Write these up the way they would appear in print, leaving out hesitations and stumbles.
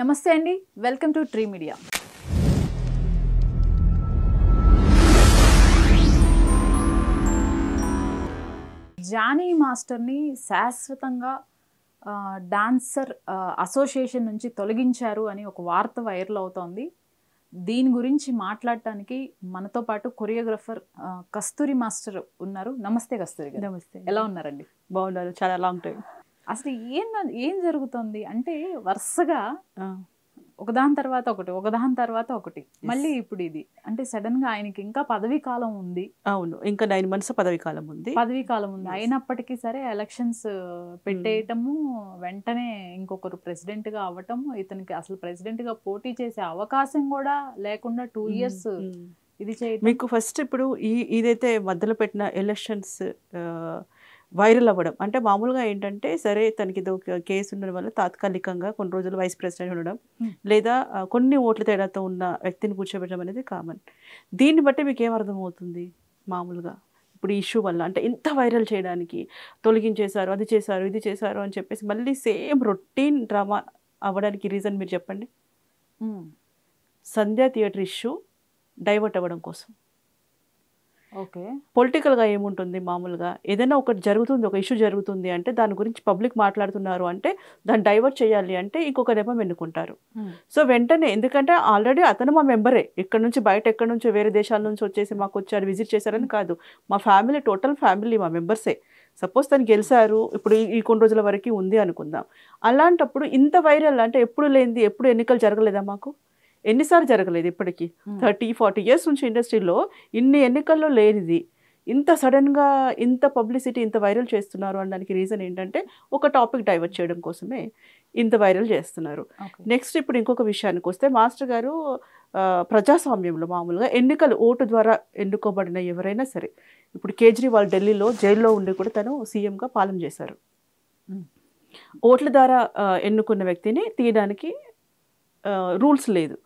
నమస్తే అండి, welcome to tree media. జానీ మాస్టర్ని శాశ్వతంగా డాన్సర్ అసోసియేషన్ నుంచి తొలగించారు అని ఒక వార్త వైరల్ అవుతోంది. దీని గురించి మాట్లాడటానికి మనతో పాటు కొరియోగ్రఫర్ కస్తూరి మాస్టర్ ఉన్నారు. నమస్తే కస్తూరి గారు. నమస్తే. ఎలా ఉన్నారండి? బాగున్నారు. చాలా లాంగ్ టైం. అసలు ఏం జరుగుతుంది అంటే వరుసగా ఒకదాని తర్వాత ఒకటి మళ్ళీ ఇప్పుడు ఇది అంటే సడన్ గా ఆయనకి ఇంకా పదవీ కాలం ఉంది. అవును, ఇంకా 9 months పదవీ కాలం ఉంది. అయినప్పటికీ సరే ఎలక్షన్స్ పెట్టేయటము, వెంటనే ఇంకొకరు ప్రెసిడెంట్ గా అవ్వటము, ఇతనికి అసలు ప్రెసిడెంట్ గా పోటీ చేసే అవకాశం కూడా లేకుండా 2 years ఇది చేయటం. మీకు ఫస్ట్ ఇప్పుడు ఇదైతే మధ్యలో పెట్టిన ఎలక్షన్స్ వైరల్ అవ్వడం అంటే మామూలుగా ఏంటంటే సరే తనకి ఇది ఒక కేసు ఉండడం వల్ల తాత్కాలికంగా కొన్ని రోజులు వైస్ ప్రెసిడెంట్ ఉండడం లేదా కొన్ని ఓట్ల తేడాతో ఉన్న వ్యక్తిని కూర్చోబెట్టడం అనేది కామన్. దీన్ని బట్టి మీకు ఏం అర్థమవుతుంది మామూలుగా ఇప్పుడు ఈ ఇష్యూ వల్ల? అంటే ఇంత వైరల్ చేయడానికి తొలగించేశారు, అది చేశారు, ఇది చేశారు అని చెప్పేసి మళ్ళీ సేమ్ రొటీన్ డ్రామా అవ్వడానికి రీజన్ మీరు చెప్పండి. సంధ్యా థియేటర్ ఇష్యూ డైవర్ట్ అవ్వడం కోసం. ఓకే, పొలిటికల్గా ఏముంటుంది మామూలుగా ఏదైనా ఒకటి జరుగుతుంది, ఒక ఇష్యూ జరుగుతుంది అంటే దాని గురించి పబ్లిక్ మాట్లాడుతున్నారు అంటే దాన్ని డైవర్ట్ చేయాలి అంటే ఇంకొక నెపం ఎన్నుకుంటారు. సో వెంటనే ఎందుకంటే ఆల్రెడీ అతను మా మెంబరే, ఇక్కడ నుంచి బయట ఎక్కడి నుంచో వేరే దేశాల నుంచి వచ్చేసి మాకు వచ్చారు, విజిట్ చేశారని కాదు, మా ఫ్యామిలీ టోటల్ ఫ్యామిలీ మా మెంబర్సే. సపోజ్ తను గెలిచారు, ఇప్పుడు ఈ కొన్ని రోజుల వరకు ఉంది అనుకుందాం. అలాంటప్పుడు ఇంత వైరల్ అంటే ఎప్పుడు లేనిది, ఎప్పుడు ఎన్నికలు జరగలేదా మాకు? ఎన్నిసార్లు జరగలేదు ఇప్పటికీ 30-40 years నుంచి ఇండస్ట్రీలో ఇన్ని ఎన్నికల్లో లేనిది ఇంత సడన్గా ఇంత పబ్లిసిటీ ఇంత వైరల్ చేస్తున్నారు అనడానికి రీజన్ ఏంటంటే ఒక టాపిక్ డైవర్ట్ చేయడం కోసమే ఇంత వైరల్ చేస్తున్నారు. నెక్స్ట్ ఇప్పుడు ఇంకొక విషయానికి వస్తే మాస్టర్ గారు ప్రజాస్వామ్యంలో మామూలుగా ఎన్నికలు ఓటు ద్వారా ఎన్నుకోబడిన ఎవరైనా సరే, ఇప్పుడు కేజ్రీవాల్ ఢిల్లీలో జైల్లో ఉండి కూడా తను సీఎంగా పాలన చేశారు. ఓట్ల ద్వారా ఎన్నుకున్న వ్యక్తిని తీయడానికి రూల్స్ లేదు.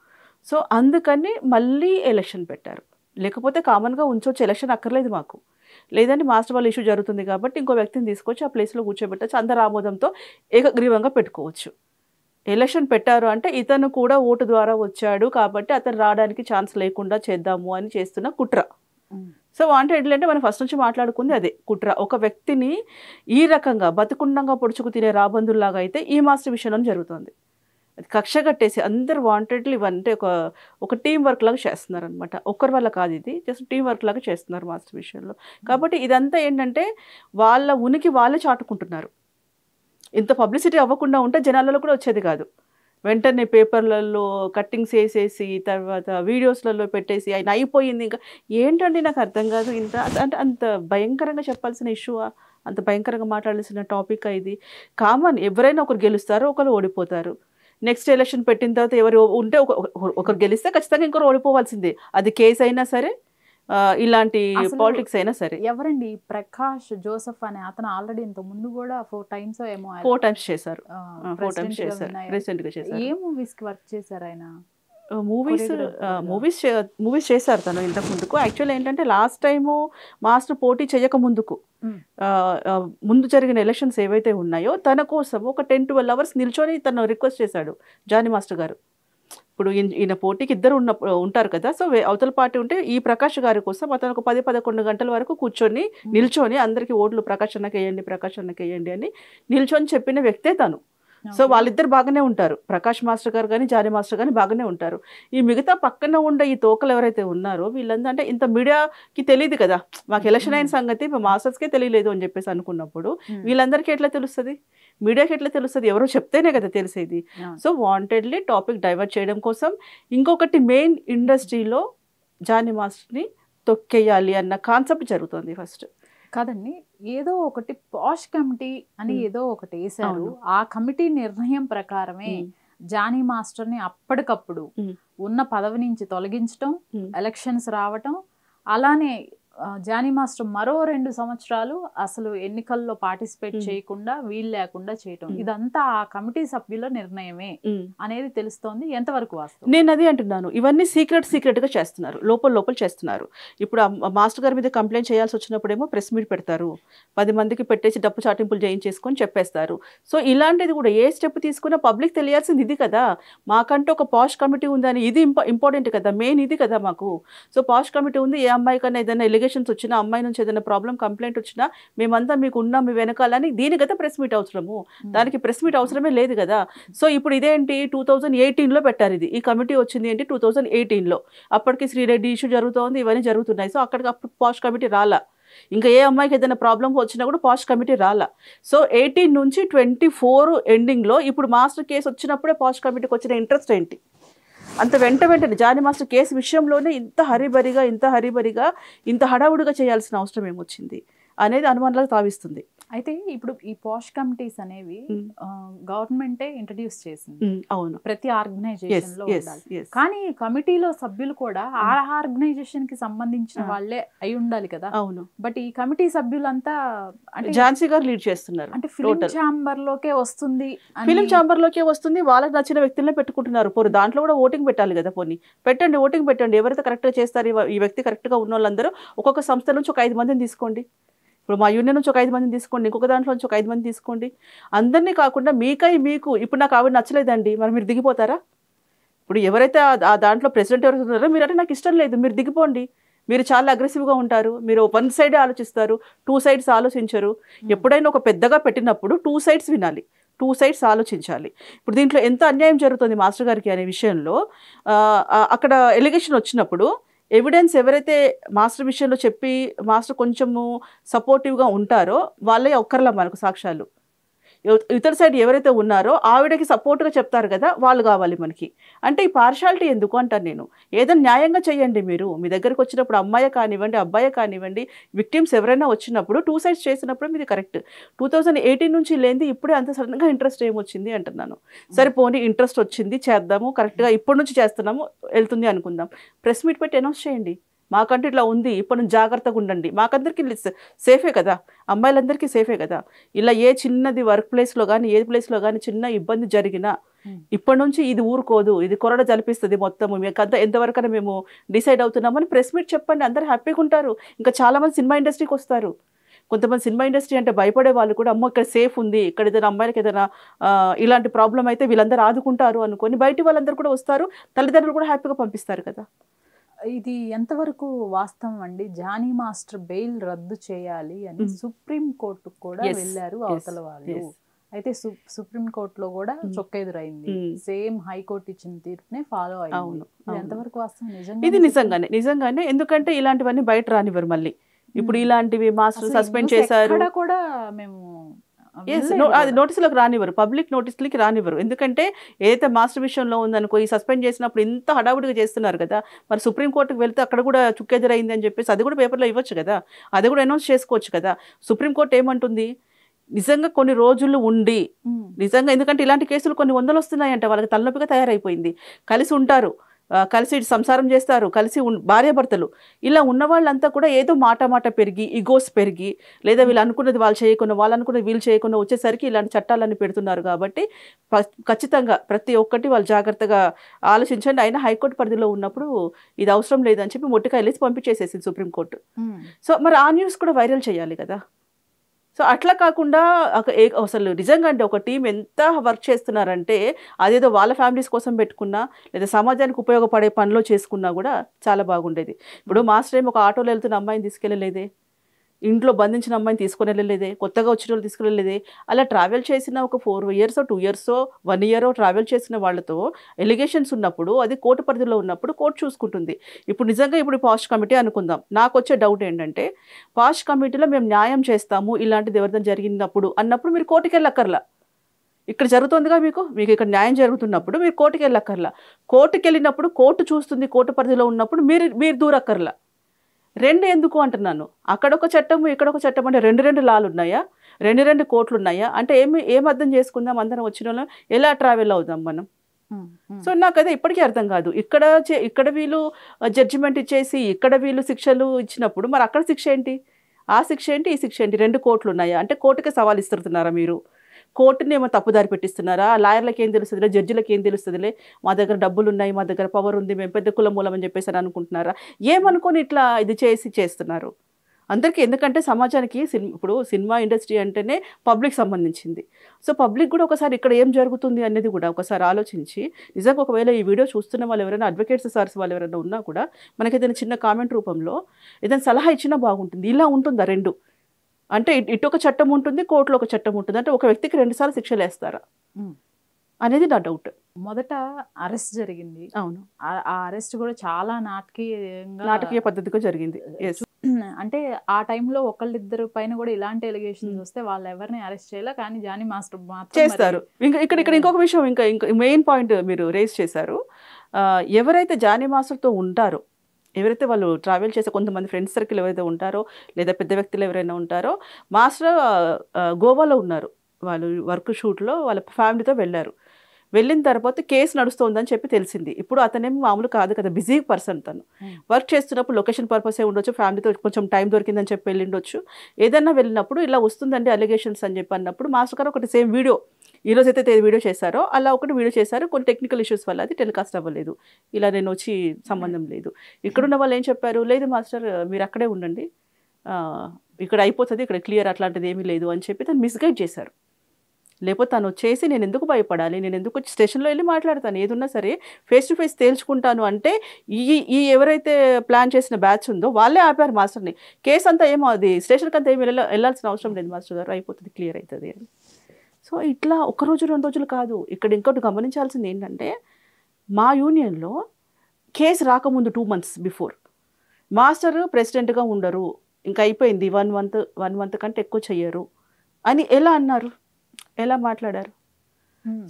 సో అందుకని మళ్ళీ ఎలక్షన్ పెట్టారు. లేకపోతే కామన్గా ఉంచవచ్చు, ఎలక్షన్ అక్కర్లేదు మాకు. లేదంటే మాస్టర్ వాళ్ళ ఇష్యూ జరుగుతుంది కాబట్టి ఇంకో వ్యక్తిని తీసుకొచ్చి ఆ ప్లేస్లో కూర్చోబెట్టచ్చు, అందరు ఆమోదంతో ఏకగ్రీవంగా పెట్టుకోవచ్చు. ఎలక్షన్ పెట్టారు అంటే ఇతను కూడా ఓటు ద్వారా వచ్చాడు కాబట్టి అతను రావడానికి ఛాన్స్ లేకుండా చేద్దాము అని చేస్తున్న కుట్ర. సో వాంటెడ్ అంటే మనం ఫస్ట్ నుంచి మాట్లాడుకుంది అదే కుట్ర. ఒక వ్యక్తిని ఈ రకంగా బతుకుండంగా పొడుచుకు తినే రాబందుల్లాగా అయితే ఈ మాస్టర్ విషయంలో జరుగుతుంది. అది కక్ష కట్టేసి అందరు వాంటెడ్లీ ఇవంటే ఒక టీం వర్క్ లాగా చేస్తున్నారు అనమాట. ఒక్కరి వల్ల కాదు, ఇది జస్ట్ టీం వర్క్ లాగా చేస్తున్నారు మాస్టర్ విషయంలో. కాబట్టి ఇదంతా ఏంటంటే వాళ్ళ ఉనికి వాళ్ళే చాటుకుంటున్నారు. ఇంత పబ్లిసిటీ అవ్వకుండా ఉంటే జనాలలో కూడా వచ్చేది కాదు. వెంటనే పేపర్లలో కట్టింగ్స్ వేసేసి తర్వాత వీడియోస్లలో పెట్టేసి ఆయన అయిపోయింది. ఇంకా ఏంటంటే నాకు అర్థం కాదు. ఇంత అంటే అంత భయంకరంగా చెప్పాల్సిన ఇష్యూ, అంత భయంకరంగా మాట్లాడాల్సిన టాపిక్ ఇది. కామన్, ఎవరైనా ఒకరు గెలుస్తారు, ఒకరు ఓడిపోతారు. నెక్స్ట్ ఎలక్షన్ పెట్టిన తర్వాత ఎవరు ఉంటే ఒకరు గెలిస్తే ఖచ్చితంగా ఇంకొకరు ఓడిపోవాల్సిందే. అది కేసు అయినా సరే, ఇలాంటి పాలిటిక్స్ అయినా సరే. ఎవరండి ప్రకాష్ జోసెఫ్ అనే అతను ఆల్రెడీ ఇంత ముందు కూడా 4 times ఏమో 4 times చేశారు. 4 times చేశారు, ప్రెసిడెంట్ గా చేశారు. ఏ మూవీస్ కి వర్క్ చేశారు ఆయన? మూవీస్ చేశారు తను ఇంతకు ముందుకు. యాక్చువల్ ఏంటంటే లాస్ట్ టైము మాస్టర్ పోటీ చేయక ముందుకు ముందు జరిగిన ఎలక్షన్స్ ఏవైతే ఉన్నాయో తన కోసం ఒక 10-12 hours నిల్చొని తను రిక్వెస్ట్ చేశాడు జానీ మాస్టర్ గారు. ఇప్పుడు ఈయన పోటీకి ఇద్దరు ఉంటారు కదా, సో అవతల పార్టీ ఉంటే ఈ ప్రకాష్ గారి కోసం అతను ఒక 10-11 గంటల వరకు కూర్చొని నిల్చొని అందరికీ ఓట్లు ప్రకాష్ అన్నకి వేయండి అని నిల్చొని చెప్పిన వ్యక్తే తను. సో వాళ్ళిద్దరు బాగానే ఉంటారు, ప్రకాష్ మాస్టర్ గారు కానీ జానీ మాస్టర్ కానీ బాగానే ఉంటారు. ఈ మిగతా పక్కన ఉండే ఈ తోకలు ఎవరైతే ఉన్నారో వీళ్ళందరూ అంటే ఇంత మీడియాకి తెలియదు కదా, మాకు ఎలక్షన్ అయిన సంగతి మాస్టర్స్కే తెలియలేదు అని చెప్పేసి అనుకున్నప్పుడు వీళ్ళందరికీ ఎట్లా తెలుస్తుంది, మీడియాకి ఎట్లా తెలుస్తుంది? ఎవరో చెప్తేనే కదా తెలిసేది. సో వాంటెడ్లీ టాపిక్ డైవర్ట్ చేయడం కోసం ఇంకొకటి మెయిన్ ఇండస్ట్రీలో జానీ మాస్టర్ని తొక్కేయాలి అన్న కాన్సెప్ట్ జరుగుతుంది ఫస్ట్. కాదండి, ఏదో ఒకటి పాష్ కమిటీ అని ఏదో ఒకటి వేశారు. ఆ కమిటీ నిర్ణయం ప్రకారమే జానీ మాస్టర్ని అప్పటికప్పుడు ఉన్న పదవి నుంచి తొలగించడం, ఎలక్షన్స్ రావటం, అలానే జానీ మాస్టర్ మరో 2 సంవత్సరాలు అసలు ఎన్నికల్లో పార్టిసిపేట్ చేయకుండా వీలు లేకుండా చేయటం ఇదంతా ఆ కమిటీ సభ్యుల నిర్ణయమే అనేది తెలుస్తోంది. ఎంతవరకు వాస్తవం? నేను అదే అంటున్నాను, ఇవన్నీ సీక్రెట్ గా చేస్తున్నారు, లోపల చేస్తున్నారు. ఇప్పుడు మాస్టర్ గారి మీద కంప్లైంట్ చేయాల్సి వచ్చినప్పుడేమో ప్రెస్ మీట్ పెడతారు, 10 మందికి పెట్టేసి డప్పు చాటింపులు చేయించేసుకొని చెప్పేస్తారు. సో ఇలాంటిది కూడా ఏ స్టెప్ తీసుకున్నా పబ్లిక్ తెలియాల్సింది ఇది కదా. మాకంటే ఒక పాష్ కమిటీ ఉందని, ఇది ఇంపార్టెంట్ కదా, మెయిన్ ఇది కదా మాకు. సో పాష్ కమిటీ ఉంది, ఏ అమ్మాయి కన్నా ఏదైనా ఎలిగేషన్స్ వచ్చినా, అమ్మాయి నుంచి ఏదైనా ప్రాబ్లం కంప్లైంట్ వచ్చినా మేమంతా మీకు ఉన్నాం మీ వెనకాలని, దీని కదా ప్రెస్ మీట్ అవసరము. దానికి ప్రెస్ మీట్ అవసరమే లేదు కదా. సో ఇప్పుడు ఇదేంటి 2018లో పెట్టారు, ఇది ఈ కమిటీ వచ్చింది ఏంటి 2018లో. అప్పటికి శ్రీరెడ్డి ఇష్యూ జరుగుతోంది, ఇవన్నీ జరుగుతున్నాయి. సో అక్కడికి అప్పుడు పాష్ కమిటీ రాలా. ఇంకా ఏ అమ్మాయికి ఏదైనా ప్రాబ్లం వచ్చినా కూడా పాష్ కమిటీ రాలా. సో 18 నుంచి 24 ఎండింగ్లో ఇప్పుడు మాస్టర్ కేసు వచ్చినప్పుడే పాష్ కమిటీకి వచ్చిన ఇంట్రెస్ట్ ఏంటి? అంత వెంటనే జానీ మాస్టర్ కేసు విషయంలోనే ఇంత హరిబరిగా ఇంత హడావుడిగా చేయాల్సిన అవసరం ఏమొచ్చింది అనేది అనుమానాలకు తావిస్తుంది. అయితే ఇప్పుడు ఈ పాష్ కమిటీస్ అనేవి గవర్నమెంటే ఇంట్రడ్యూస్ చేసింది. అవును, ప్రతి ఆర్గనైజేషన్ లో ఉండాలి. కానీ కమిటీలో సభ్యులు కూడా ఆ ఆర్గనైజేషన్ కి సంబంధించిన వాళ్ళే అయి ఉండాలి కదా. అవును, బట్ ఈ కమిటీ సభ్యులంతా అంటే ఝాన్సీ గారు లీడ్ చేస్తున్నారు. అంటే ఫిలిం ఛాంబర్ లోకే వస్తుంది, వాళ్ళకి నచ్చిన వ్యక్తులనే పెట్టుకుంటున్నారు. పోరు దాంట్లో కూడా ఓటింగ్ పెట్టాలి కదా. పోనీ పెట్టండి, ఓటింగ్ పెట్టండి, ఎవరైతే కరెక్ట్ గా చేస్తారు, ఈ వ్యక్తి కరెక్ట్ గా ఉన్న వాళ్ళందరూ ఒక్కొక్క సంస్థ నుంచి ఒక 5 మందిని తీసుకోండి. ఇప్పుడు మా యూనియన్ నుంచి ఒక 5 మందిని తీసుకోండి, ఇంకొక దాంట్లో నుంచి ఒక 5 మంది తీసుకోండి. అందరినీ కాకుండా మీకు ఇప్పుడు నాకు ఆవిడ నచ్చలేదండి, మరి మీరు దిగిపోతారా? ఇప్పుడు ఎవరైతే ఆ దాంట్లో ప్రెసిడెంట్ ఎవరైతే ఉన్నారో మీరు అంటే నాకు ఇష్టం లేదు, మీరు దిగిపోండి. మీరు చాలా అగ్రెసివ్గా ఉంటారు, మీరు 1 సైడ్ ఆలోచిస్తారు, 2 సైడ్స్ ఆలోచించరు. ఎప్పుడైనా ఒక పెద్దగా పెట్టినప్పుడు 2 సైడ్స్ వినాలి, 2 సైడ్స్ ఆలోచించాలి. ఇప్పుడు దీంట్లో ఎంత అన్యాయం జరుగుతుంది మాస్టర్ గారికి అనే విషయంలో అక్కడ ఎలిగేషన్ వచ్చినప్పుడు ఎవిడెన్స్ ఎవరైతే మాస్టర్ విషయంలో చెప్పి మాస్టర్ కొంచెము సపోర్టివ్గా ఉంటారో వాళ్ళే ఒక్కర్లా మనకు సాక్ష్యాలు. ఇతర సైడ్ ఎవరైతే ఉన్నారో ఆవిడకి సపోర్ట్గా చెప్తారు కదా, వాళ్ళు కావాలి మనకి. అంటే ఈ పార్షాలిటీ ఎందుకు అంటాను నేను. ఏదైనా న్యాయంగా చేయండి. మీరు మీ దగ్గరకు వచ్చినప్పుడు అమ్మాయి కానివ్వండి, అబ్బాయి కానివ్వండి, విక్టిమ్స్ ఎవరైనా వచ్చినప్పుడు 2 సైడ్స్ చేసినప్పుడు మీది కరెక్ట్. 2018 నుంచి లేనిది ఇప్పుడే అంత సడన్గా ఇంట్రెస్ట్ ఏమొచ్చింది అంటున్నాను. సరిపోని ఇంట్రెస్ట్ వచ్చింది, చేద్దాము, కరెక్ట్గా ఇప్పటి నుంచి చేస్తున్నాము, వెళ్తుంది అనుకుందాం. ప్రెస్ మీట్ పెట్టి అనౌన్స్ చేయండి, మాకంటే ఇట్లా ఉంది, ఇప్పటి నుంచి జాగ్రత్తగా ఉండండి. మాకందరికీ సేఫే కదా, అమ్మాయిలందరికీ సేఫే కదా. ఇలా ఏ చిన్నది వర్క్ ప్లేస్లో కానీ ఏ ప్లేస్లో కానీ చిన్న ఇబ్బంది జరిగినా ఇప్పటి నుంచి ఇది ఊరుకోదు, ఇది కొరడ జలిపిస్తుంది మొత్తము, మీకంతా ఎంతవరకైనా మేము డిసైడ్ అవుతున్నామని ప్రెస్ మీట్ చెప్పండి, అందరూ హ్యాపీగా ఉంటారు. ఇంకా చాలామంది సినిమా ఇండస్ట్రీకి వస్తారు. కొంతమంది సినిమా ఇండస్ట్రీ అంటే భయపడే వాళ్ళు కూడా, అమ్మో ఇక్కడ సేఫ్ ఉంది, ఇక్కడ ఏదైనా అమ్మాయిలకి ఏదైనా ఇలాంటి ప్రాబ్లం అయితే వీళ్ళందరూ ఆదుకుంటారు అనుకొని బయట వాళ్ళందరూ కూడా వస్తారు, తల్లిదండ్రులు కూడా హ్యాపీగా పంపిస్తారు కదా. ఇది ఎంతవరకు వాస్తవం అండి? జానీ మాస్టర్ బెయిల్ రద్దు చేయాలి అని సుప్రీం కోర్టుకు కూడా వెళ్ళారు అవతల వాళ్ళు. అయితే సుప్రీం కోర్టులో కూడా చొక్కెదురైంది, సేమ్ హైకోర్టు ఇచ్చిన తీర్పునే ఫాలో అయ్యింది. ఎంతవరకు వాస్తవం? ఇది నిజంగానే, ఎందుకంటే ఇలాంటివన్నీ బయట రానివ్వరు. మళ్ళీ ఇప్పుడు ఇలాంటివి మాస్టర్ సస్పెండ్ చేశారు కూడా మేము అది నోటీసులకు రానివ్వరు, పబ్లిక్ నోటీసులకి రానివ్వరు. ఎందుకంటే ఏదైతే మాస్టర్ విషయంలో ఉందనుకో, ఈ సస్పెండ్ చేసినప్పుడు ఇంత హడావుడిగా చేస్తున్నారు కదా, మరి సుప్రీంకోర్టుకు వెళ్తే అక్కడ కూడా చుక్కెదురైంది అని చెప్పేసి అది కూడా పేపర్లో ఇవ్వచ్చు కదా, అది కూడా అనౌన్స్ చేసుకోవచ్చు కదా. సుప్రీంకోర్టు ఏమంటుంది, నిజంగా కొన్ని రోజులు ఉండి నిజంగా, ఎందుకంటే ఇలాంటి కేసులు కొన్ని 100 వస్తున్నాయంట, వాళ్ళకి తలనొప్పిగా తయారైపోయింది. కలిసి ఉంటారు, కలిసి సంసారం చేస్తారు, కలిసి భార్యాభర్తలు, ఇలా ఉన్న వాళ్ళంతా కూడా ఏదో మాట పెరిగి, ఈగోస్ పెరిగి, లేదా వీళ్ళు అనుకున్నది వాళ్ళు చేయకుండా, వాళ్ళు అనుకున్నది వీళ్ళు చేయకుండా వచ్చేసరికి ఇలాంటి చట్టాలన్నీ పెడుతున్నారు. కాబట్టి ఖచ్చితంగా ప్రతి ఒక్కటి వాళ్ళు జాగ్రత్తగా ఆలోచించండి. అయినా హైకోర్టు పరిధిలో ఉన్నప్పుడు ఇది అవసరం లేదని చెప్పి మొట్టిగా వెళ్ళేసి పంపించేసేసింది సుప్రీంకోర్టు. సో మరి ఆ న్యూస్ కూడా వైరల్ చేయాలి కదా. సో అట్లా కాకుండా అసలు నిజంగా అంటే ఒక టీం ఎంత వర్క్ చేస్తున్నారంటే, అదేదో వాళ్ళ ఫ్యామిలీస్ కోసం పెట్టుకున్నా లేదా సమాజానికి ఉపయోగపడే పనిలో చేసుకున్నా కూడా చాలా బాగుండేది. ఇప్పుడు మాస్టర్ ఏమో ఒక ఆటోలో వెళ్తున్న అమ్మాయిని తీసుకెళ్ళలేదే, ఇంట్లో బంధించిన అమ్మాయిని తీసుకొని వెళ్ళలేదే, కొత్తగా వచ్చిన వాళ్ళు తీసుకెళ్ళలేదే. అలా ట్రావెల్ చేసిన ఒక 4 years 2 years 1 year ట్రావెల్ చేసిన వాళ్ళతో ఎలిగేషన్స్ ఉన్నప్పుడు, అది కోర్టు పరిధిలో ఉన్నప్పుడు కోర్టు చూసుకుంటుంది. ఇప్పుడు నిజంగా ఇప్పుడు పాష్ కమిటీ అనుకుందాం, నాకు వచ్చే డౌట్ ఏంటంటే, పాష్ కమిటీలో మేము న్యాయం చేస్తాము ఇలాంటిది ఎవరిదైనా జరిగినప్పుడు అన్నప్పుడు మీరు కోర్టుకి వెళ్ళక్కర్లా. ఇక్కడ జరుగుతుందిగా, మీకు ఇక్కడ న్యాయం జరుగుతున్నప్పుడు మీరు కోర్టుకి వెళ్ళక్కర్లా. కోర్టుకి వెళ్ళినప్పుడు కోర్టు చూస్తుంది, కోర్టు పరిధిలో ఉన్నప్పుడు మీరు దూరక్కర్లా. 2 ఎందుకు అంటున్నాను, అక్కడొక చట్టము ఇక్కడొక చట్టం అంటే 2 లాలు ఉన్నాయా, 2 కోర్టులు ఉన్నాయా అంటే ఏం అర్థం చేసుకుందాం? అందరం వచ్చిన వాళ్ళం ఎలా ట్రావెల్ అవుదాం మనం? సో నాకు అదే ఇప్పటికీ అర్థం కాదు. ఇక్కడ వీళ్ళు జడ్జిమెంట్ ఇచ్చేసి ఇక్కడ వీళ్ళు శిక్షలు ఇచ్చినప్పుడు మరి అక్కడ శిక్ష ఏంటి, ఆ శిక్ష ఏంటి, ఈ శిక్ష ఏంటి? 2 కోర్టులు ఉన్నాయా అంటే కోర్టుకే సవాల్ ఇస్తున్నారా మీరు? కోర్టుని ఏమో తప్పుదారి పెట్టిస్తున్నారా? లాయర్లకు ఏం తెలుస్తుందిలే, జడ్జిలకు ఏం తెలుస్తుందిలే, మా దగ్గర డబ్బులు ఉన్నాయి, మా దగ్గర పవర్ ఉంది, మేము పెద్ద కుల మూలం అని చెప్పేసి అనుకుంటున్నారా? ఏమనుకొని ఇట్లా ఇది చేస్తున్నారు అందరికీ? ఎందుకంటే సమాజానికి ఇప్పుడు సినిమా ఇండస్ట్రీ అంటేనే పబ్లిక్ సంబంధించింది. సో పబ్లిక్ కూడా ఒకసారి ఇక్కడ ఏం జరుగుతుంది అనేది కూడా ఒకసారి ఆలోచించి, నిజంగా ఒకవేళ ఈ వీడియో చూస్తున్న వాళ్ళు ఎవరైనా అడ్వకేట్స్ సార్స్ వాళ్ళు ఎవరైనా ఉన్నా కూడా మనకి ఏదైనా చిన్న కామెంట్ రూపంలో ఏదైనా సలహా ఇచ్చినా బాగుంటుంది. ఇలా ఉంటుందా 2 అంటే ఇటు ఒక చట్టం ఉంటుంది, కోర్టులో ఒక చట్టం ఉంటుంది, అంటే ఒక వ్యక్తికి 2 సార్లు శిక్షలు వేస్తారా అనేది నా డౌట్. మొదట అరెస్ట్ జరిగింది. అవును, ఆ అరెస్ట్ కూడా చాలా నాటకీయ పద్ధతిగా జరిగింది. అంటే ఆ టైంలో ఒకళ్ళిద్దరు పైన కూడా ఇలాంటి ఎలిగేషన్స్ వస్తే వాళ్ళు ఎవరిని అరెస్ట్ చేయాలి, కానీ జానీ మాస్టర్ మాత్రం చేస్తారు. ఇక్కడ ఇంకొక విషయం, ఇంకా మెయిన్ పాయింట్ మీరు రేస్ చేశారు. ఎవరైతే జానీ మాస్టర్తో ఉంటారో, ఎవరైతే వాళ్ళు ట్రావెల్ చేసే కొంతమంది ఫ్రెండ్స్ సర్కిల్ ఎవరైతే ఉంటారో, లేదా పెద్ద వ్యక్తులు ఎవరైనా ఉంటారో, మాస్టర్ గోవాలో ఉన్నారు, వాళ్ళు వర్క్ షూట్లో వాళ్ళ ఫ్యామిలీతో వెళ్ళారు. వెళ్ళిన తర్వాత కేసు నడుస్తుందని చెప్పి తెలిసింది. ఇప్పుడు అతనేమి మామూలు కాదు కదా, బిజీ పర్సన్. తను వర్క్ చేస్తున్నప్పుడు లొకేషన్ పర్పసే ఉండొచ్చు, ఫ్యామిలీతో కొంచెం టైం దొరికిందని చెప్పి వెళ్ళిండొచ్చు. ఏదన్నా వెళ్ళినప్పుడు ఇలా వస్తుందండి అలిగేషన్స్ అని చెప్పి అన్నప్పుడు మాస్టర్ గారు ఒకటి సేమ్ వీడియో, ఈరోజు అయితే వీడియో చేశారో అలా ఒకటి వీడియో చేశారు. కొన్ని టెక్నికల్ ఇష్యూస్ వల్ల అది టెలికాస్ట్ అవ్వలేదు. ఇలా నేను వచ్చి సంబంధం లేదు. ఇక్కడున్న వాళ్ళు ఏం చెప్పారు, లేదు మాస్టర్ మీరు అక్కడే ఉండండి, ఇక్కడ అయిపోతుంది, ఇక్కడ క్లియర్, అట్లాంటిది ఏమీ లేదు అని చెప్పి తను మిస్గైడ్ చేశారు. లేకపోతే తను వచ్చేసి నేను ఎందుకు భయపడాలి, నేను ఎందుకు స్టేషన్లో వెళ్ళి మాట్లాడతాను, ఏదున్నా సరే ఫేస్ టు ఫేస్ తేల్చుకుంటాను అంటే ఈ ఎవరైతే ప్లాన్ చేసిన బ్యాచ్ ఉందో వాళ్ళే ఆపారు మాస్టర్ని. కేసు అంతా ఏమో అది స్టేషన్కి అంతా ఏమి వెళ్ళాల్సిన అవసరం లేదు మాస్టర్ గారు, అయిపోతుంది, క్లియర్ అవుతుంది అని. సో ఇట్లా 1 రోజు 2 రోజులు కాదు. ఇక్కడ ఇంకోటి గమనించాల్సింది ఏంటంటే, మా యూనియన్లో కేసు రాకముందు 2 months బిఫోర్ మాస్టర్ ప్రెసిడెంట్గా ఉండరు, ఇంకా అయిపోయింది, 1 month కంటే ఎక్కువ చెయ్యరు అని ఎలా అన్నారు, ఎలా మాట్లాడారు?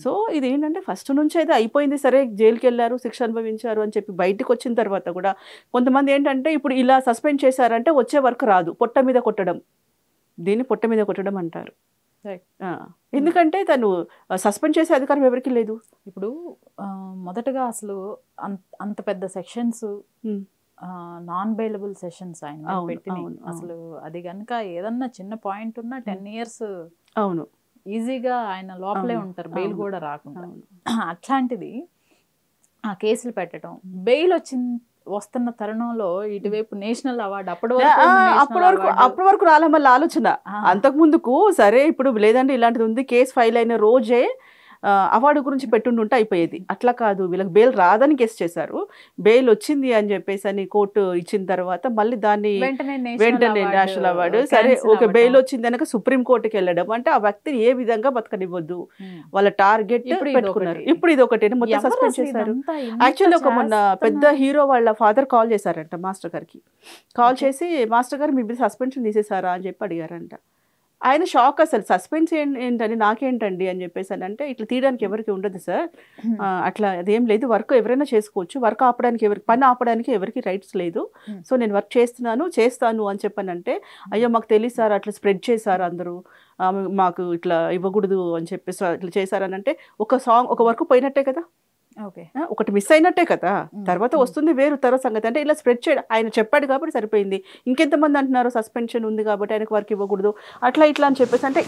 సో ఇది ఏంటంటే ఫస్ట్ నుంచి అయితే అయిపోయింది, సరే జైలుకి వెళ్ళారు, శిక్ష అనుభవించారు అని చెప్పి బయటకు వచ్చిన తర్వాత కూడా కొంతమంది ఏంటంటే ఇప్పుడు ఇలా సస్పెండ్ చేశారంటే వచ్చే వర్క్ రాదు, పొట్ట మీద కొట్టడం, దీన్ని పొట్ట మీద కొట్టడం అంటారు. ఎందుకంటే తను సస్పెండ్ చేసే అధికారం ఎవరికి లేదు. ఇప్పుడు మొదటగా అసలు అంత పెద్ద సెక్షన్స్, నాన్ బెయిలబుల్ సెషన్స్ ఆయన పెట్టినాయి. అసలు అది కనుక ఏదన్నా చిన్న పాయింట్ ఉన్నా 10 years అవును ఈజీగా ఆయన లోపలే ఉంటారు, బెయిల్ కూడా రాకుండా. అట్లాంటిది ఆ కేసులు పెట్టడం, బెయిల్ వస్తున్న తరుణంలో ఇటువైపు నేషనల్ అవార్డు, అప్పటి వరకు రాలే మళ్ళీ ఆలోచన. అంతకు ముందుకు సరే ఇప్పుడు లేదంటే ఇలాంటిది ఉంది, కేసు ఫైల్ అయిన రోజే అవార్డు గురించి పెట్టుంటే అయిపోయేది. అట్లా కాదు, వీళ్ళకి బెయిల్ రాదని కేసు చేశారు, బెయిల్ వచ్చింది అని చెప్పేసి అని కోర్టు ఇచ్చిన తర్వాత మళ్ళీ దాన్ని వెంటనే నేషనల్ అవార్డు, సరే ఓకే బెయిల్ వచ్చింది కనుక సుప్రీం కోర్టుకి వెళ్ళడం, అంటే ఆ వ్యక్తిని ఏ విధంగా బతకనివ్వద్దు, వాళ్ళ టార్గెట్ పెట్టుకున్నారు. ఇప్పుడు ఇది ఒకటి మొత్తం సస్పెండ్ చేశారు. యాక్చువల్లీ ఒక మొన్న పెద్ద హీరో వాళ్ళ ఫాదర్ కాల్ చేశారంట మాస్టర్ గారికి, కాల్ చేసి మాస్టర్ గారు మీ మీద సస్పెన్షన్ తీసేసారా అని చెప్పి అడిగారంట. ఆయన షాక్, అసలు సస్పెన్స్ ఏంటని నాకేంటండి అని చెప్పేసి అని అంటే, ఇట్లా తీయడానికి ఎవరికి ఉండదు సార్, అట్లా అదేం లేదు, వర్క్ ఎవరైనా చేసుకోవచ్చు, వర్క్ ఆపడానికి పని ఆపడానికి ఎవరికి రైట్స్ లేదు, సో నేను వర్క్ చేస్తాను అని చెప్పానంటే, అయ్యో మాకు తెలియదు సార్, అట్లా స్ప్రెడ్ చేశారు అందరూ, మాకు ఇట్లా ఇవ్వకూడదు అని చెప్పేసి ఇట్లా చేశారని అంటే, ఒక వర్క్ పోయినట్టే కదా, ఒకటి మిస్ అయినట్టే కదా, తర్వాత వస్తుంది వేరు తర్వాత సంగతి. అంటే ఇలా స్ప్రెడ్ చేయడం, ఆయన చెప్పాడు కాబట్టి సరిపోయింది, ఇంకెంతమంది అంటున్నారు సస్పెన్షన్ ఉంది కాబట్టి ఆయనకు వర్క్ ఇవ్వకూడదు, అట్లా ఇట్లా అని చెప్పేసి అంటే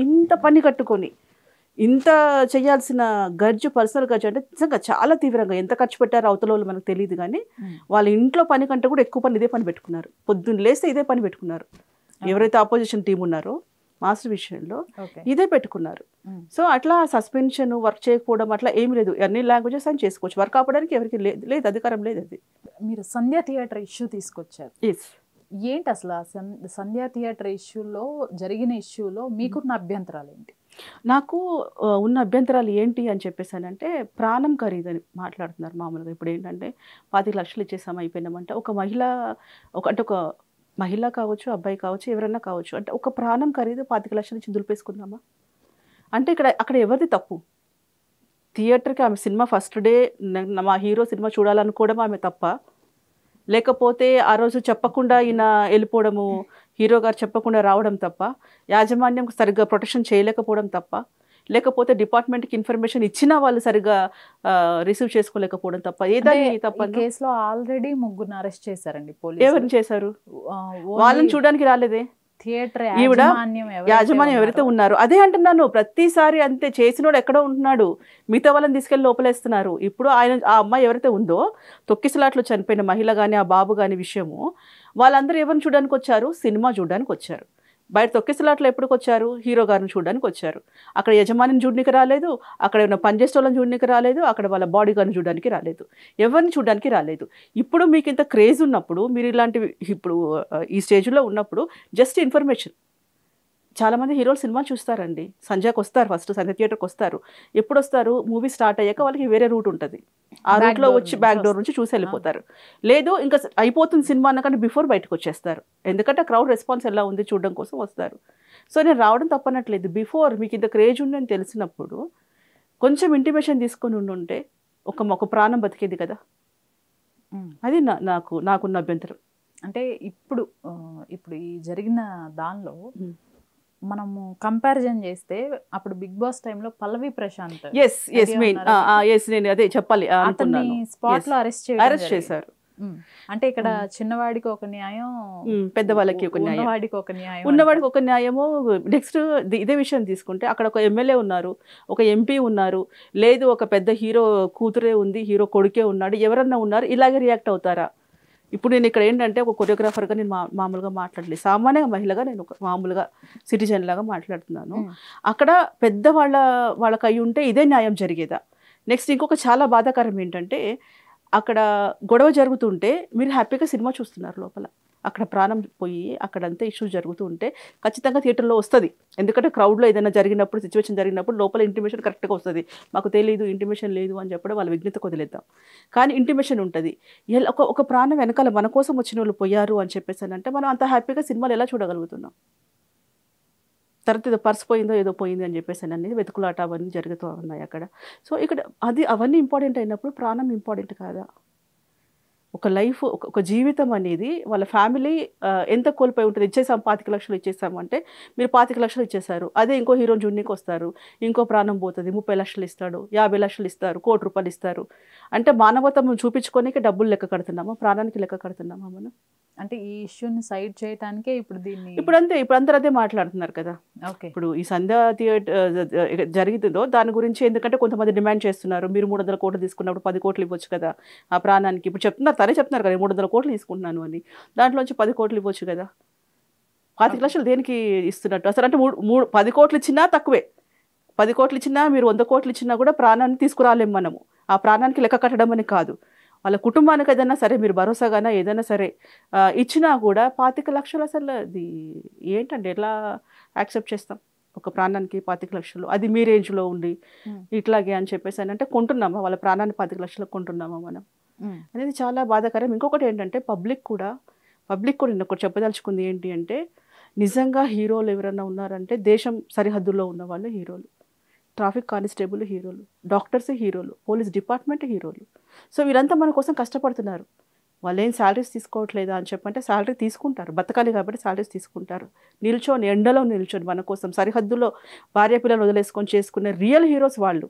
ఇంత పని కట్టుకొని ఇంత చేయాల్సిన గర్జు, పర్సనల్ గర్జు అంటే నిజంగా చాలా తీవ్రంగా ఎంత ఖర్చు పెట్టారో అవతల వాళ్ళు మనకు తెలియదు, కానీ వాళ్ళ ఇంట్లో పని కంటే కూడా ఎక్కువ పని ఇదే పని పెట్టుకున్నారు, పొద్దున్న లేస్తే ఇదే పని పెట్టుకున్నారు. ఎవరైతే ఆపోజిషన్ టీం ఉన్నారో మాస్టర్ విషయంలో ఇదే పెట్టుకున్నారు. సో అట్లా సస్పెన్షన్, వర్క్ చేయకపోవడం అట్లా ఏమి లేదు, అన్ని లాంగ్వేజెస్ అని చేసుకోవచ్చు, వర్క్ ఆపడానికి ఎవరికి లేదు, అధికారం లేదు. అది మీరు సంధ్యా థియేటర్ ఇష్యూ తీసుకొచ్చారు, ఏంటి అసలు సంధ్యా థియేటర్ ఇష్యూలో జరిగిన ఇష్యూలో మీకున్న అభ్యంతరాలు ఏంటి? నాకు ఉన్న అభ్యంతరాలు ఏంటి అని చెప్పేసానంటే, ప్రాణం ఖరీదని మాట్లాడుతున్నారు మామూలుగా. ఇప్పుడు ఏంటంటే 25 లక్షలు ఇచ్చేసాము అయిపోయినామంటే, ఒక మహిళ కావచ్చు, అబ్బాయి కావచ్చు, ఎవరైనా కావచ్చు, అంటే ఒక ప్రాణం ఖరీదు 25 లక్షలు ఇచ్చి దులిపేసుకుందామా అంటే అక్కడ ఎవరిది తప్పు? థియేటర్కి ఆమె సినిమా ఫస్ట్ డే మా హీరో సినిమా చూడాలనుకోవడం ఆమె తప్ప, లేకపోతే ఆ రోజు చెప్పకుండా ఈయన వెళ్ళిపోవడము, హీరో గారు చెప్పకుండా రావడం తప్ప, యాజమాన్యం సరిగ్గా ప్రొటెక్షన్ చేయలేకపోవడం తప్ప, లేకపోతే డిపార్ట్మెంట్కి ఇన్ఫర్మేషన్ ఇచ్చినా వాళ్ళు సరిగ్గా రిసీవ్ చేసుకోలేకపోవడం తప్ప ఏదని తప్ప. కేసులో ఆల్రెడీ 3 అరెస్ట్ చేశారండి ఎవరిని పోలీసులు. చేశారు? వాళ్ళని చూడడానికి రాలేదే. థియేటర్ ఈవిడ యాజమాన్యం యాజమాన్యం ఎవరైతే ఉన్నారు, అదే అంటున్నాను, ప్రతిసారి అంతే, చేసినోడు ఎక్కడో ఉంటున్నాడు, మిగతా వాళ్ళని తీసుకెళ్ళి లోపలేస్తున్నారు. ఇప్పుడు ఆ అమ్మాయి ఎవరైతే ఉందో తొక్కిసలాట్లో చనిపోయిన మహిళ కానీ ఆ బాబు కానీ విషయము, వాళ్ళందరూ ఎవరిని చూడడానికి వచ్చారు? సినిమా చూడడానికి వచ్చారు. బయట తొక్కిసలాట్లో ఎప్పటికి వచ్చారు? హీరో గారిని చూడడానికి వచ్చారు. అక్కడ యజమానిని చూడడానికి రాలేదు, అక్కడ ఏమైనా పనిచేసే వాళ్ళని చూడడానికి రాలేదు, అక్కడ వాళ్ళ బాడీ గార్డ్ని చూడడానికి రాలేదు, ఎవరిని చూడడానికి రాలేదు. ఇప్పుడు మీకు ఇంత క్రేజ్ ఉన్నప్పుడు, మీరు ఇలాంటివి ఇప్పుడు ఈ స్టేజ్లో ఉన్నప్పుడు జస్ట్ ఇన్ఫర్మేషన్. చాలామంది హీరోలు సినిమా చూస్తారండి, సంజయ్కి వస్తారు, ఫస్ట్ సంజయ్ థియేటర్కి వస్తారు. ఎప్పుడు వస్తారు? మూవీ స్టార్ట్ అయ్యాక వాళ్ళకి వేరే రూట్ ఉంటుంది, ఆ రూట్లో వచ్చి బ్యాక్ డోర్ నుంచి చూసి వెళ్ళిపోతారు. లేదు ఇంకా అయిపోతుంది సినిమా అన్నకంటే బిఫోర్ బయటకు వచ్చేస్తారు, ఎందుకంటే క్రౌడ్ రెస్పాన్స్ ఎలా ఉంది చూడడం కోసం వస్తారు. సో నేను రావడం తప్పనట్లేదు, బిఫోర్ మీకు ఇంత క్రేజ్ ఉందని తెలిసినప్పుడు కొంచెం ఇంటిమేషన్ తీసుకొని ఉండుంటే ఒక ప్రాణం బతికేది కదా. అది నాకున్న అభ్యంతరం. అంటే ఇప్పుడు ఈ జరిగిన దానిలో మనము కంపారిజన్ చేస్తే అప్పుడు బిగ్ బాస్ టైంలో పల్లవి ప్రశాంత్ నేను అదే చెప్పాలి అతన్ని స్పాట్ లో అరెస్ట్ చేశారు. అంటే ఇక్కడ చిన్నవాడికి ఒక న్యాయం, పెద్దవాళ్ళకి ఒక న్యాయం, ఉన్నవాడికి ఒక న్యాయము. నెక్స్ట్ ఇదే విషయం తీసుకుంటే అక్కడ ఒక ఎమ్మెల్యే ఉన్నారు, ఒక ఎంపీ ఉన్నారు, లేదు ఒక పెద్ద హీరో కూతురే ఉంది, హీరో కొడుకే ఉన్నాడు, ఎవరన్నా ఉన్నారు, ఇలాగే రియాక్ట్ అవుతారా? ఇప్పుడు నేను ఇక్కడ ఏంటంటే ఒక కొరియోగ్రాఫర్గా నేను మామూలుగా మాట్లాడలేదు, సామాన్య మహిళగా నేను ఒక మామూలుగా సిటిజన్ లాగా మాట్లాడుతున్నాను. అక్కడ పెద్ద వాళ్ళకి అయి ఉంటే ఇదే న్యాయం జరిగేదా? నెక్స్ట్ ఇంకొక చాలా బాధాకరం ఏంటంటే అక్కడ గొడవ జరుగుతుంటే మీరు హ్యాపీగా సినిమా చూస్తున్నారు లోపల, అక్కడ ప్రాణం పోయి అక్కడంతా ఇష్యూస్ జరుగుతూ ఉంటే ఖచ్చితంగా థియేటర్లో వస్తుంది. ఎందుకంటే క్రౌడ్లో ఏదైనా జరిగినప్పుడు, సిచ్యువేషన్ జరిగినప్పుడు లోపల ఇంటిమేషన్ కరెక్ట్గా వస్తుంది. మాకు తెలియదు, ఇంటిమేషన్ లేదు అని చెప్పడం వాళ్ళ విజ్ఞతకు వదిలేద్దాం, కానీ ఇంటిమేషన్ ఉంటుంది. ఒక ప్రాణం వెనకాల మన కోసం వచ్చిన వాళ్ళు పోయారు అని చెప్పేసి అంటే మనం అంత హ్యాపీగా సినిమాలు ఎలా చూడగలుగుతున్నాం? తర్వాత ఏదో పర్స్ పోయిందో ఏదో పోయింది అని చెప్పేసి అనేది వెతుకులాట అవన్నీ జరుగుతూ ఉన్నాయి అక్కడ. సో ఇక్కడ అవన్నీ ఇంపార్టెంట్ అయినప్పుడు ప్రాణం ఇంపార్టెంట్ కాదా? ఒక లైఫ్, ఒక జీవితం అనేది వాళ్ళ ఫ్యామిలీ ఎంత కోల్పోయి ఉంటుంది. ఇచ్చేసాం 25 లక్షలు ఇచ్చేసామంటే మీరు 25 లక్షలు ఇచ్చేసారు, అదే ఇంకో హీరోని జూనికి వస్తారు, ఇంకో ప్రాణం పోతుంది, 30 లక్షలు ఇస్తాడు, 50 లక్షలు ఇస్తారు, ₹1 కోటి ఇస్తారు. అంటే మానవత్వం చూపించుకోనికి డబ్బులు లెక్క కడుతున్నామా, ప్రాణానికి లెక్క కడుతున్నామా మనం? అంటే ఈ ఇష్యూని సైడ్ చేయడానికే ఇప్పుడు అందరూ అదే మాట్లాడుతున్నారు కదా. ఇప్పుడు ఈ సంధ్య థియేటర్ జరుగుతుందో దాని గురించి, ఎందుకంటే కొంతమంది డిమాండ్ చేస్తున్నారు, మీరు 300 కోట్లు తీసుకున్నప్పుడు 10 కోట్లు ఇవ్వచ్చు కదా ఆ ప్రాణానికి. ఇప్పుడు తనే చెప్తున్నారు కదా 300 కోట్లు తీసుకుంటున్నాను అని, దాంట్లోంచి 10 కోట్లు ఇవ్వచ్చు కదా. 25 లక్షలు దేనికి ఇస్తున్నట్టు అసలు? అంటే 10 కోట్లు ఇచ్చినా తక్కువే, 10 కోట్లు ఇచ్చినా మీరు 100 కోట్లు ఇచ్చినా కూడా ప్రాణాన్ని తీసుకురాలేము మనము. ఆ ప్రాణానికి లెక్క కట్టడం అని కాదు, వాళ్ళ కుటుంబానికి ఏదైనా సరే మీరు భరోసాగానే ఏదైనా సరే ఇచ్చినా కూడా 25 లక్షలు అసలు అది ఏంటంటే ఎట్లా యాక్సెప్ట్ చేస్తాం? ఒక ప్రాణానికి 25 లక్షలు, అది మీ రేంజ్లో ఉండి ఇట్లాగే అని చెప్పేసి అంటే కొంటున్నామా? వాళ్ళ ప్రాణాన్ని 25 లక్షలకు కొంటున్నామా మనం అనేది చాలా బాధాకరం. ఇంకొకటి ఏంటంటే పబ్లిక్ కూడా నేను ఒకటి చెప్పదలుచుకుంది ఏంటి అంటే, నిజంగా హీరోలు ఎవరైనా ఉన్నారంటే దేశం సరిహద్దుల్లో ఉన్న వాళ్ళు హీరోలు, ట్రాఫిక్ కానిస్టేబుల్ హీరోలు, డాక్టర్స్ హీరోలు, పోలీస్ డిపార్ట్మెంట్ హీరోలు. సో వీరంతా మన కోసం కష్టపడుతున్నారు. వాళ్ళు ఏం శాలరీస్ తీసుకోవట్లేదా అని చెప్పంటే శాలరీ తీసుకుంటారు, బతకాలి కాబట్టి శాలరీస్ తీసుకుంటారు. ఎండలో నిల్చొని మన కోసం సరిహద్దులో భార్య పిల్లలు వదిలేసుకొని చేసుకునే రియల్ హీరోస్ వాళ్ళు.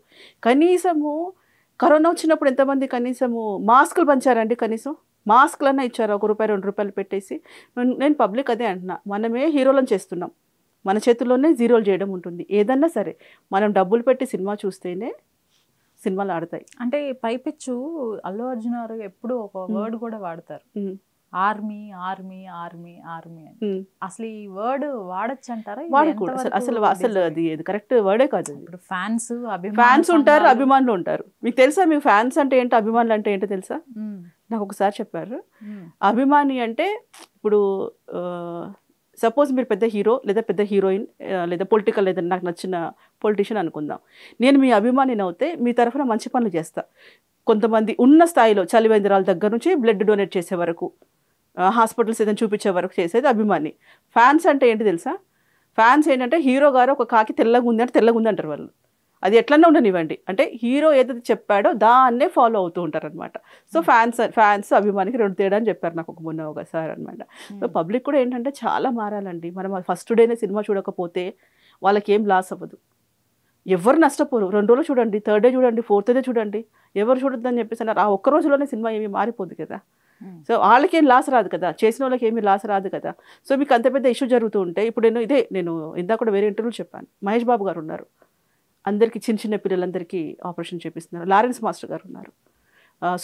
కనీసము కరోనా వచ్చినప్పుడు ఎంతమంది కనీసము మాస్కులు పంచారండి, కనీసం మాస్కులన్నా ఇచ్చారు, ₹1 ₹2 పెట్టేసి. నేను పబ్లిక్ అదే అంటున్నా, మనమే హీరోలను చేస్తున్నాం, మన చేతుల్లోనే జీరోలు చేయడం ఉంటుంది. ఏదన్నా సరే మనం డబ్బులు పెట్టి సినిమా చూస్తేనే సినిమాలు ఆడతాయి. అంటే పైపిచ్చు అల్లు అర్జున్ గారు ఎప్పుడు ఒక వర్డ్ కూడా వాడతారు, ఆర్మీ ఆర్మీ ఆర్మీ ఆర్మీ అని. అసలు ఈ వర్డ్ వాడచ్చు అంటారా? వాడకూడదు అసలు అది కరెక్ట్ వర్డే కాదు. ఇప్పుడు ఫ్యాన్స్ ఉంటారు, అభిమానులు ఉంటారు. మీకు తెలుసా మీకు ఫ్యాన్స్ అంటే ఏంటో, అభిమానులు అంటే ఏంటో తెలుసా? నాకు ఒకసారి చెప్పారు, అభిమాని అంటే ఇప్పుడు సపోజ్ మీరు పెద్ద హీరో లేదా పెద్ద హీరోయిన్ లేదా పొలిటికల్ లేదా నాకు నచ్చిన పొలిటీషియన్ అనుకుందాం, నేను మీ అభిమానిని అవుతే మీ తరఫున మంచి పనులు చేస్తా. కొంతమంది ఉన్న స్థాయిలో చలివేంద్రాల దగ్గర నుంచి బ్లడ్ డొనేట్ చేసే వరకు, హాస్పిటల్స్ ఏదైనా చూపించే వరకు చేసేది అభిమాని. ఫ్యాన్స్ అంటే ఏంటి తెలుసా? ఫ్యాన్స్ ఏంటంటే హీరో గారు ఒక కాకి తెల్లగా ఉంది అంటే తెల్లగా ఉంది అంటారు వాళ్ళు, అది ఎట్లన్నా ఉండనివ్వండి, అంటే హీరో ఏదైతే చెప్పాడో దాన్నే ఫాలో అవుతూ ఉంటారు అనమాట. సో ఫ్యాన్స్ అభిమానికి 2 తేడా అని చెప్పారు నాకు మొన్న ఒకసారి అనమాట. సో పబ్లిక్ కూడా ఏంటంటే చాలా మారాలండి. మనం ఫస్ట్ డేనే సినిమా చూడకపోతే వాళ్ళకి ఏం లాస్ అవ్వదు. ఎవరు నష్టపోరు. 2 రోజులు చూడండి, 3rd డే చూడండి, 4th డే చూడండి, ఎవరు చూడొద్దని చెప్పేసి అన్నారు. ఆ ఒక్క రోజులోనే సినిమా ఏమీ మారిపోద్ది కదా. సో వాళ్ళకేం లాస్ రాదు కదా, చేసిన వాళ్ళకి ఏమీ లాస్ రాదు కదా. సో మీకు అంత పెద్ద ఇష్యూ జరుగుతూ ఉంటే, ఇప్పుడు నేను ఇందాక కూడా వేరే ఇంటర్వ్యూలో చెప్పాను, మహేష్ బాబు గారు ఉన్నారు, అందరికీ చిన్న చిన్న పిల్లలందరికీ ఆపరేషన్ చేపిస్తున్నారు. లారెన్స్ మాస్టర్ గారు ఉన్నారు,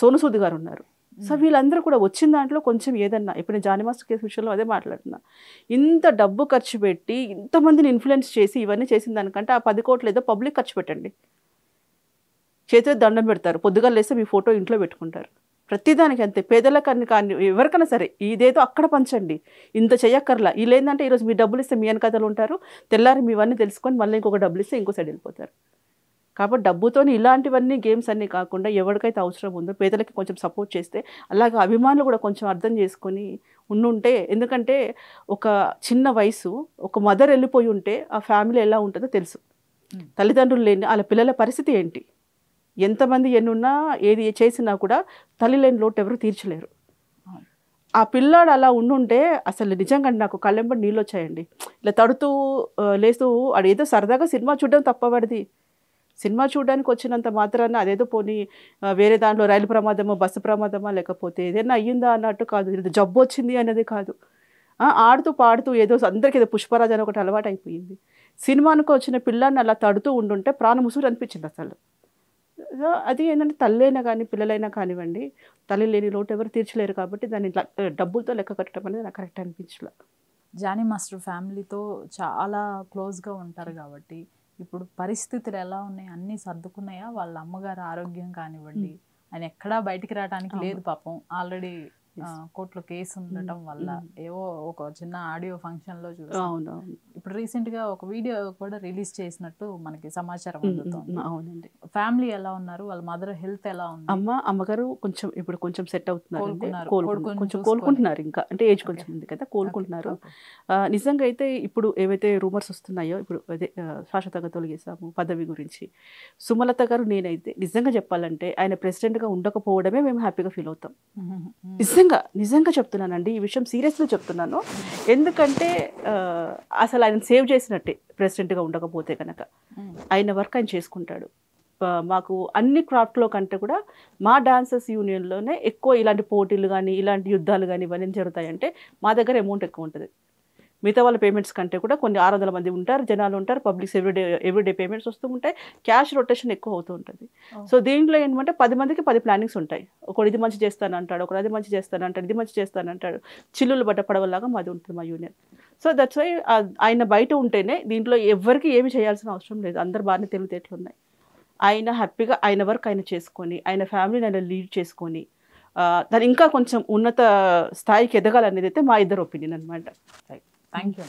సోను సూద్ గారు ఉన్నారు. సో వీళ్ళందరూ కూడా వచ్చిన దాంట్లో కొంచెం ఏదన్నా, ఇప్పుడు నేను జానీ మాస్టర్ కేసు విషయంలో అదే మాట్లాడుతున్నా, ఇంత డబ్బు ఖర్చు పెట్టి ఇంతమందిని ఇన్ఫ్లుయెన్స్ చేసి ఇవన్నీ చేసిన దానికంటే ఆ 10 కోట్లు ఏదో పబ్లిక్ ఖర్చు పెట్టండి. చేతిలో దండం పెడతారు, పొద్దుగా లేస్తే మీ ఫోటో ఇంట్లో పెట్టుకుంటారు. ప్రతిదానికి అంతే, పేదలకని కానీ ఎవరికైనా సరే ఇదేదో అక్కడ పంచండి, ఇంత చెయ్యక్కర్లా. వీళ్ళు ఏంటంటే ఈరోజు మీ డబ్బులు ఇస్తే మీ వెనకథలు ఉంటారు, తెల్లారి మీవన్నీ తెలుసుకొని మళ్ళీ ఇంకొక డబ్బులు ఇస్తే ఇంకో సైడ్ వెళ్ళిపోతారు. కాబట్టి డబ్బుతో ఇలాంటివన్నీ గేమ్స్ అన్నీ కాకుండా ఎవరికైతే అవసరం ఉందో పేదలకి కొంచెం సపోర్ట్ చేస్తే, అలాగే అభిమానులు కూడా కొంచెం అర్థం చేసుకొని ఉండుంటే, ఎందుకంటే ఒక చిన్న వయసు ఒక మదర్ వెళ్ళిపోయి ఉంటే ఆ ఫ్యామిలీ ఎలా ఉంటుందో తెలుసు. తల్లిదండ్రులు లేని వాళ్ళ పిల్లల పరిస్థితి ఏంటి, ఎంతమంది ఎన్నున్నా ఏది చేసినా కూడా తల్లి లేని లోటు ఎవరు తీర్చలేరు. ఆ పిల్లాడు అలా ఉండుంటే అసలు నిజంగా నాకు కళ్ళెంబడి నీళ్ళు వచ్చాయండి. ఇలా తడుతూ లేస్తూ అదేదో సరదాగా సినిమా చూడడం తప్పబడిది. సినిమా చూడడానికి వచ్చినంత మాత్రాన అదేదో పోనీ వేరే దాంట్లో రైలు ప్రమాదమో బస్సు ప్రమాదమా లేకపోతే ఏదైనా అయ్యిందా అన్నట్టు కాదు, ఇది జబ్బు వచ్చింది అనేది కాదు. ఆడుతూ పాడుతూ ఏదో అందరికీ ఏదో పుష్పరాజ్ అని ఒకటి అలవాటు అయిపోయింది. సినిమానికి వచ్చిన పిల్లాన్ని అలా తడుతూ ఉండుంటే ప్రాణం ఉసురు అనిపించింది అసలు. అది ఏంటంటే తల్లైనా కానీ పిల్లలైనా కానివ్వండి, తల్లి లేని లోటు ఎవరు తీర్చలేరు. కాబట్టి దాన్ని డబ్బులతో లెక్క కట్టడం అనేది నాకు కరెక్ట్ అనిపించలే. జానీ మాస్టర్ ఫ్యామిలీతో చాలా క్లోజ్గా ఉంటారు కాబట్టి ఇప్పుడు పరిస్థితులు ఎలా ఉన్నాయి, అన్నీ సర్దుకున్నాయా? వాళ్ళ అమ్మగారు ఆరోగ్యం కానివ్వండి, ఆయన ఎక్కడా బయటికి రావడానికి లేదు పాపం. ఆల్రెడీ కోర్టులో కేసు ఉండటం వల్ల ఏవో ఒక చిన్న ఆడియో ఫంక్షన్లో చూసాం. ఇప్పుడు రీసెంట్గా ఒక వీడియో కూడా రిలీజ్ చేసినట్టు మనకి సమాచారం అందుతుంది. అవునండి. ఫ్యామిలీ ఎలా ఉన్నారు, వాళ్ళ మదర్ హెల్త్ ఎలా ఉంది? అమ్మగారు ఇప్పుడు కొంచెం సెట్ అవుతున్నారు, కొంచెం కోలుకుంటున్నారు. ఇంకా అంటే ఏజ్ కొంచెం ఉంది కదా, కోలుకుంటున్నారు. నిజంగా అయితే ఇప్పుడు ఏవైతే రూమర్స్ వస్తున్నాయో, ఇప్పుడు అదే శాశ్వతంగా తొలగేసాము పదవి గురించి, సుమలత గారు నేనైతే నిజంగా చెప్పాలంటే ఆయన ప్రెసిడెంట్గా ఉండకపోవడమే మేము హ్యాపీగా ఫీల్ అవుతాం. నిజంగా చెప్తున్నానండి, ఈ విషయం సీరియస్గా చెప్తున్నాను. ఎందుకంటే అసలు ఆయన సేవ్ చేసినట్టే ప్రెసిడెంట్గా ఉండకపోతే కనుక. ఆయన వర్క్ ఆయన చేసుకుంటాడు. మాకు అన్ని క్రాఫ్ట్లో కంటే కూడా మా డాన్సర్స్ యూనియన్లోనే ఎక్కువ ఇలాంటి పోటీలు కానీ ఇలాంటి యుద్ధాలు కానీ ఇవన్నీ జరుగుతాయంటే మా దగ్గర అమౌంట్ ఎక్కువ ఉంటుంది. మిగతా వాళ్ళ పేమెంట్స్ కంటే కూడా కొన్ని 600 మంది ఉంటారు, జనాలు ఉంటారు, పబ్లిక్స్ ఎవ్రీడే పేమెంట్స్ వస్తూ ఉంటాయి, క్యాష్ రొటేషన్ ఎక్కువ అవుతూ ఉంటుంది. సో దీంట్లో ఏంటంటే 10 మందికి 10 ప్లానింగ్స్ ఉంటాయి. ఒకడు ఇది మంచి చేస్తానంటాడు, ఒకడు అది మంచి చేస్తానంటాడు, ఇది మంచి చేస్తానంటాడు. చిల్లులు బట్ట పడవలాగా మాది ఉంటుంది మా యూనియన్. సో దట్స్ వై ఆయన బయట ఉంటేనే దీంట్లో ఎవరికి ఏమి చేయాల్సిన అవసరం లేదు, అందరు బాగానే తెలివితేటలు ఉన్నాయి. ఆయన హ్యాపీగా ఆయన వర్క్ ఆయన చేసుకొని ఆయన ఫ్యామిలీని ఆయన లీడ్ చేసుకొని దాన్ని ఇంకా కొంచెం ఉన్నత స్థాయికి ఎదగాలనేది అయితే మా ఇద్దరు ఒపీనియన్ అనమాట. Thank you.